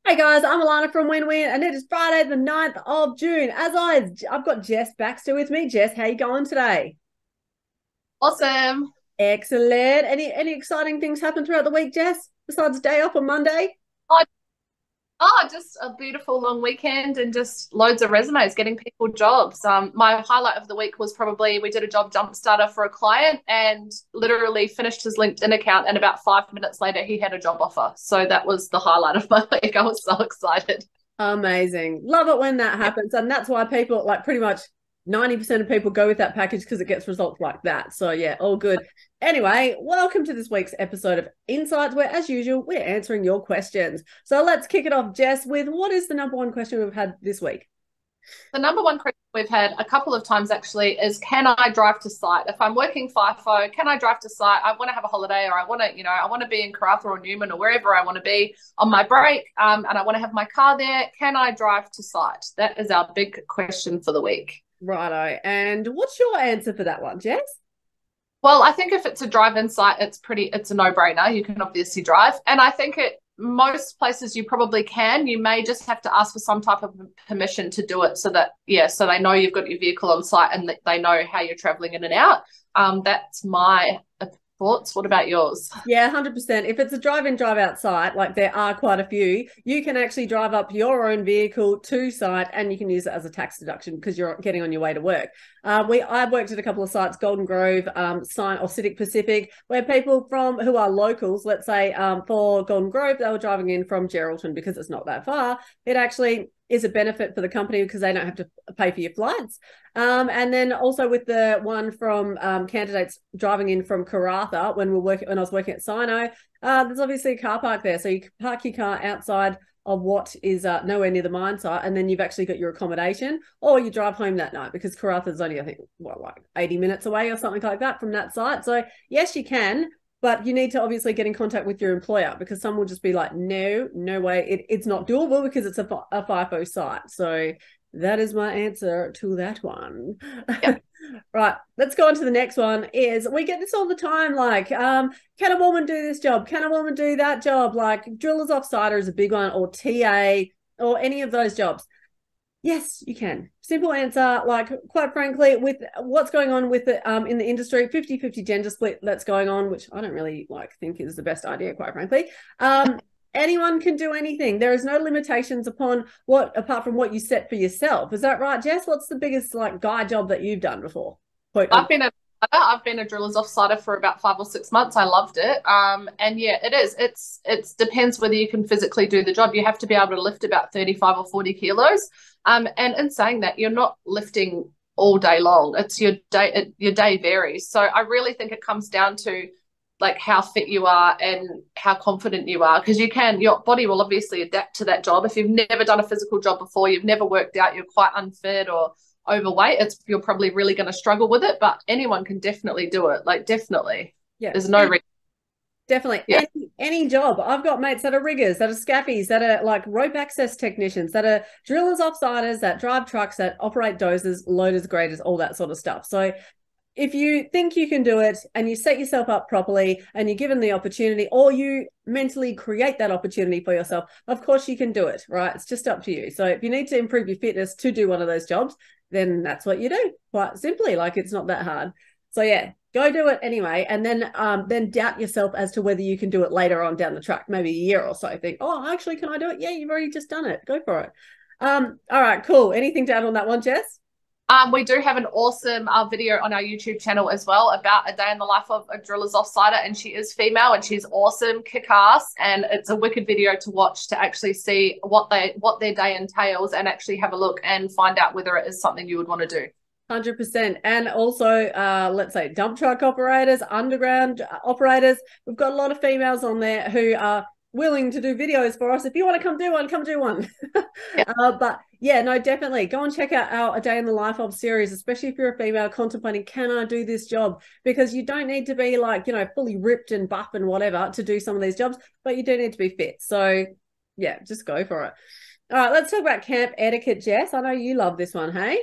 Hey guys, I'm Alana from Win Win, and it is Friday, the 9th of June. As always, I've got Jess Baxter with me. Jess, how you going today? Awesome. Excellent. Any exciting things happen throughout the week, Jess, besides day off on Monday? Oh, just a beautiful long weekend and just loads of resumes, getting people jobs. My highlight of the week was probably we did a job jump starter for a client and literally finished his LinkedIn account, and about 5 minutes later he had a job offer. So that was the highlight of my week. I was so excited. Amazing. Love it when that Yeah. happens. And that's why people, like pretty much 90% of people go with that package because it gets results like that. So, yeah, all good. Anyway, welcome to this week's episode of Insights, where, as usual, we're answering your questions. So, let's kick it off, Jess, with what is the number one question we've had this week? The number one question we've had a couple of times actually is, can I drive to site? If I'm working FIFO, can I drive to site? I want to have a holiday, or I want to, I want to be in Karratha or Newman or wherever I want to be on my break, and I want to have my car there. Can I drive to site? That is our big question for the week. Righto. And what's your answer for that one, Jess? Well, I think if it's a drive-in site, it's a no-brainer. You can obviously drive. And I think most places you probably can. You may just have to ask for some type of permission to do it so that, yeah, so they know you've got your vehicle on site and that they know how you're traveling in and out. That's my thoughts. What about yours? Yeah, 100%. If it's a drive-in, drive-out site, like there are quite a few, you can actually drive up your own vehicle to site and you can use it as a tax deduction because you're getting on your way to work. I've worked at a couple of sites, Golden Grove, Sign or Civic Pacific, where people from who are locals, let's say for Golden Grove, they were driving in from Geraldton because it's not that far. It actually is a benefit for the company because they don't have to pay for your flights. And then also with the one from candidates driving in from Karratha when when I was working at Sino, there's obviously a car park there, so you can park your car outside of what is nowhere near the mine site, and then you've actually got your accommodation, or you drive home that night because Karratha is only, I think, what, like 80 minutes away or something like that from that site. So yes, you can, but you need to obviously get in contact with your employer because some will just be like, no, no way, it's not doable because it's a FIFO site. So that is my answer to that one. Yeah. Right, let's go on to the next one. Is we get this all the time, like, can a woman do this job? Can a woman do that job? Like drillers offsider is a big one, or TA, or any of those jobs. Yes, you can. Simple answer. Like, quite frankly, with what's going on with it in the industry, 50-50 gender split that's going on, which I don't really like think is the best idea, quite frankly. Anyone can do anything. There is no limitations upon what apart from what you set for yourself. Is that right, Jess? What's the biggest like guy job that you've done before? Quote I've unquote. been a I've been a driller's offsider for about 5 or 6 months. I loved it. And yeah, it is. It's depends whether you can physically do the job. You have to be able to lift about 35 or 40 kilos. And in saying that, you're not lifting all day long. It's your day. Your day varies. So I really think it comes down to like how fit you are and how confident you are, because your body will obviously adapt to that job. If you've never done a physical job before, you've never worked out, you're quite unfit or overweight, you're probably really going to struggle with it, but anyone can definitely do it. Like, definitely. Yeah. There's no reason. Definitely. Yeah. Any job. I've got mates that are riggers, that are scaffies, that are like rope access technicians, that are drillers, offsiders, that drive trucks, that operate dozers, loaders, graders, all that sort of stuff. So if you think you can do it and you set yourself up properly and you're given the opportunity, or you mentally create that opportunity for yourself, of course you can do it, right? It's just up to you. So if you need to improve your fitness to do one of those jobs, then that's what you do, quite simply. Like, it's not that hard. So yeah, go do it anyway, and then doubt yourself as to whether you can do it later on down the track, maybe a year or so. Think, oh, actually, can I do it? Yeah, you've already just done it. Go for it. All right, cool. Anything to add on that one, Jess? We do have an awesome video on our YouTube channel as well about a day in the life of a driller's offsider, and she is female and she's awesome, kick-ass, and it's a wicked video to watch to actually see what their day entails and actually have a look and find out whether it is something you would want to do. 100%. And also, let's say dump truck operators, underground operators. We've got a lot of females on there who are willing to do videos for us. If you want to come do one, come do one. Yeah. But yeah, no, definitely go and check out our A Day in the Life of series, especially if you're a female contemplating, can I do this job? Because you don't need to be like, fully ripped and buff and whatever to do some of these jobs, but you do need to be fit. So yeah, just go for it. All right, let's talk about camp etiquette, Jess. I know you love this one, hey?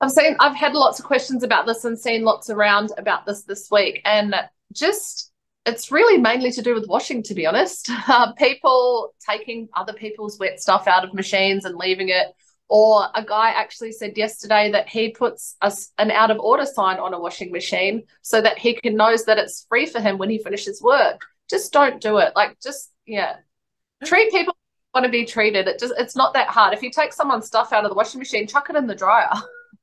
I've had lots of questions about this and seen lots around about this week, and just It's really mainly to do with washing, to be honest. People taking other people's wet stuff out of machines and leaving it. Or a guy actually said yesterday that he puts an out of order sign on a washing machine so that he can knows that it's free for him when he finishes work. Just don't do it. Like, just, yeah, treat people want to be treated. It's not that hard. If you take someone's stuff out of the washing machine, chuck it in the dryer.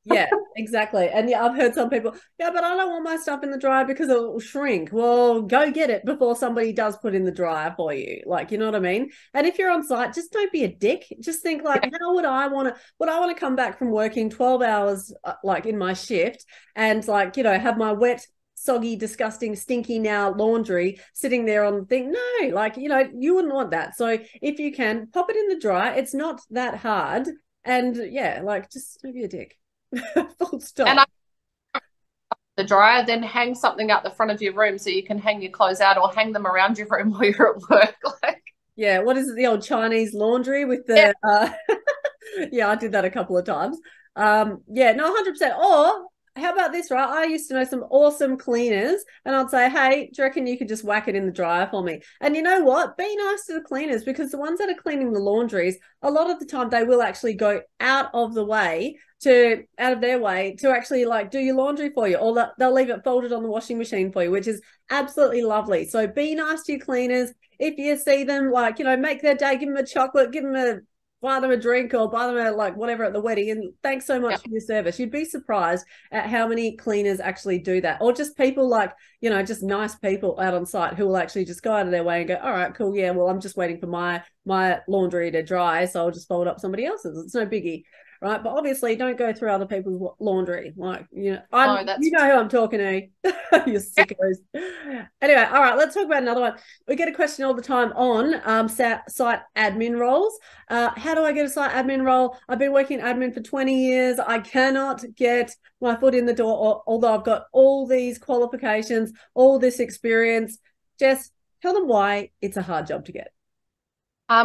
Yeah, exactly. And yeah, I've heard some people, yeah, but I don't want my stuff in the dryer because it will shrink. Well, go get it before somebody does put in the dryer for you. Like, you know what I mean? And if you're on site, just don't be a dick. Just think like, how would I want to come back from working 12 hours like in my shift and like, you know, have my wet, soggy, disgusting, stinky now laundry sitting there on the thing? No, like, you know, you wouldn't want that. So if you can, pop it in the dryer. It's not that hard. And yeah, like, just don't be a dick. Full stop. And the dryer, then hang something out the front of your room so you can hang your clothes out or hang them around your room while you're at work. Like, yeah, what is it, the old Chinese laundry with the yeah, I did that a couple of times. Yeah, no, 100%. Or how about this, right? I used to know some awesome cleaners, and I'd say, hey, do you reckon you could just whack it in the dryer for me? And you know what? Be nice to the cleaners, because the ones that are cleaning the laundries, a lot of the time they will actually go out of their way to actually like do your laundry for you, or they'll leave it folded on the washing machine for you, which is absolutely lovely. So be nice to your cleaners. If you see them, like, you know, make their day, give them a chocolate, buy them a drink, or buy them a like whatever at the wedding, and thanks so much for your service. You'd be surprised at how many cleaners actually do that, or just people like, you know, just nice people out on site who will actually just go out of their way and go, all right, cool, yeah, well, I'm just waiting for my laundry to dry, so I'll just fold up somebody else's. It's no biggie. Right, but obviously don't go through other people's laundry. Like, you know, you know who I'm talking to. You sickos. Anyway, all right, let's talk about another one. We get a question all the time on site admin roles. How do I get a site admin role? I've been working admin for 20 years. I cannot get my foot in the door, although I've got all these qualifications, all this experience. Jess, tell them why it's a hard job to get.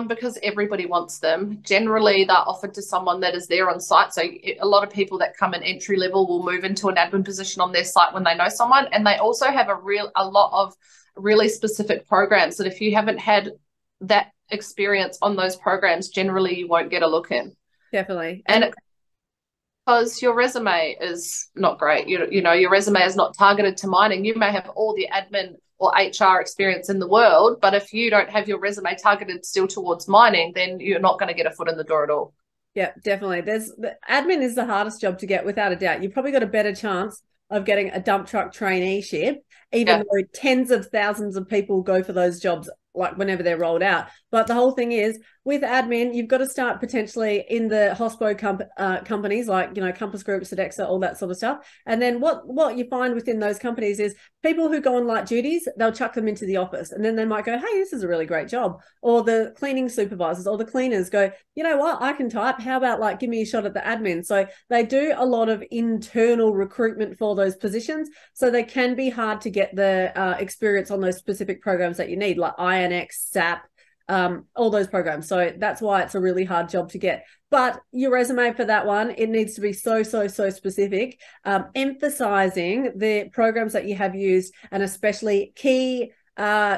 Because everybody wants them. Generally, they're offered to someone that is there on site. So a lot of people that come in entry level will move into an admin position on their site when they know someone. And they also have a lot of really specific programs that if you haven't had that experience on those programs, generally you won't get a look in. Definitely. And because your resume is not great. You know, your resume is not targeted to mining. You may have all the admin or HR experience in the world, but if you don't have your resume targeted still towards mining, then you're not going to get a foot in the door at all. Yeah, definitely. The admin is the hardest job to get, without a doubt. You've probably got a better chance of getting a dump truck traineeship, even though tens of thousands of people go for those jobs like whenever they're rolled out. But the whole thing is, with admin, you've got to start potentially in the hospo companies like, you know, Compass Group, Sodexo, all that sort of stuff. And then what you find within those companies is people who go on light duties, they'll chuck them into the office, and then they might go, hey, this is a really great job. Or the cleaning supervisors or the cleaners go, you know what, I can type. How about like give me a shot at the admin? So they do a lot of internal recruitment for those positions. So they can be hard to get the experience on those specific programs that you need, like INX, SAP, all those programs. So that's why it's a really hard job to get. But your resume for that one, it needs to be so specific, emphasizing the programs that you have used, and especially key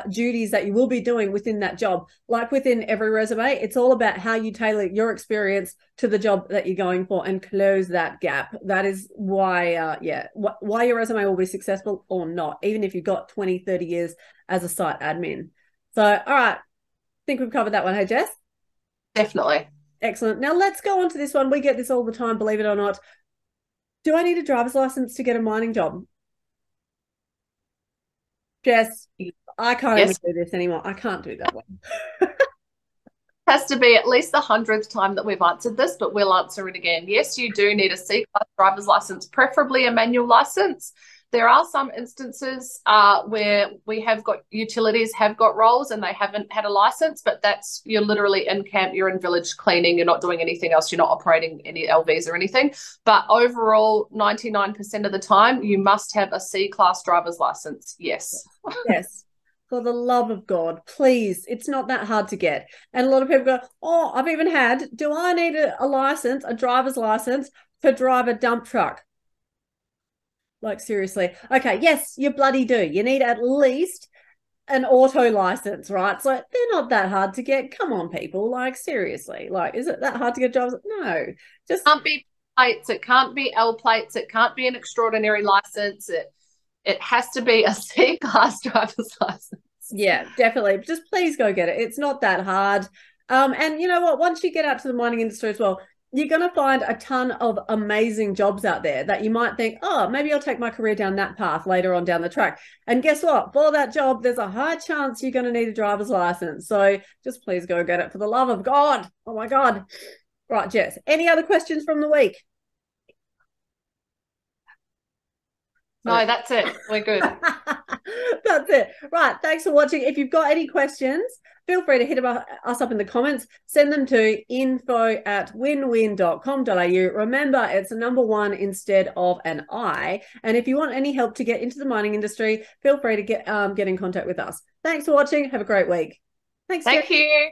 duties that you will be doing within that job. Like within every resume, it's all about how you tailor your experience to the job that you're going for and close that gap. That is why why your resume will be successful or not, even if you've got 20, 30 years as a site admin. So, all right, I think we've covered that one. Hey, Jess? Definitely. Excellent. Now let's go on to this one. We get this all the time, believe it or not. Do I need a driver's license to get a mining job? Jess, I can't even do this anymore. I can't do that one. Has to be at least the 100th time that we've answered this, but we'll answer it again. Yes, you do need a C-class driver's license, preferably a manual license. There are some instances where we have got utilities have got roles and they haven't had a license, but that's, you're literally in camp, you're in village cleaning, you're not doing anything else, you're not operating any LVs or anything. But overall, 99% of the time, you must have a C-class driver's license. Yes. Yes. For the love of God, please. It's not that hard to get. And a lot of people go, oh, I've even had, do I need a license, a driver's license to drive a dump truck? Like, seriously. Okay, yes, you bloody do. You need at least an auto license, right? So they're not that hard to get. Come on, people. Like, seriously. Like, is it that hard to get jobs? No. Just Can't be plates, it can't be L plates, it can't be an extraordinary license. It has to be a C class driver's license. yeah, definitely. Just please go get it. It's not that hard. And you know what? Once you get out to the mining industry as well, you're going to find a ton of amazing jobs out there that you might think, oh, maybe I'll take my career down that path later on down the track. And guess what? For that job, there's a high chance you're going to need a driver's license. So just please go get it for the love of God. Oh my God. Right, Jess. Any other questions from the week? No, that's it. We're good. That's it. Right. Thanks for watching. If you've got any questions, feel free to hit us up in the comments. Send them to info@winwin.com.au. Remember, it's a number 1 instead of an I. And if you want any help to get into the mining industry, feel free to get in contact with us. Thanks for watching. Have a great week. Thanks. Thank you.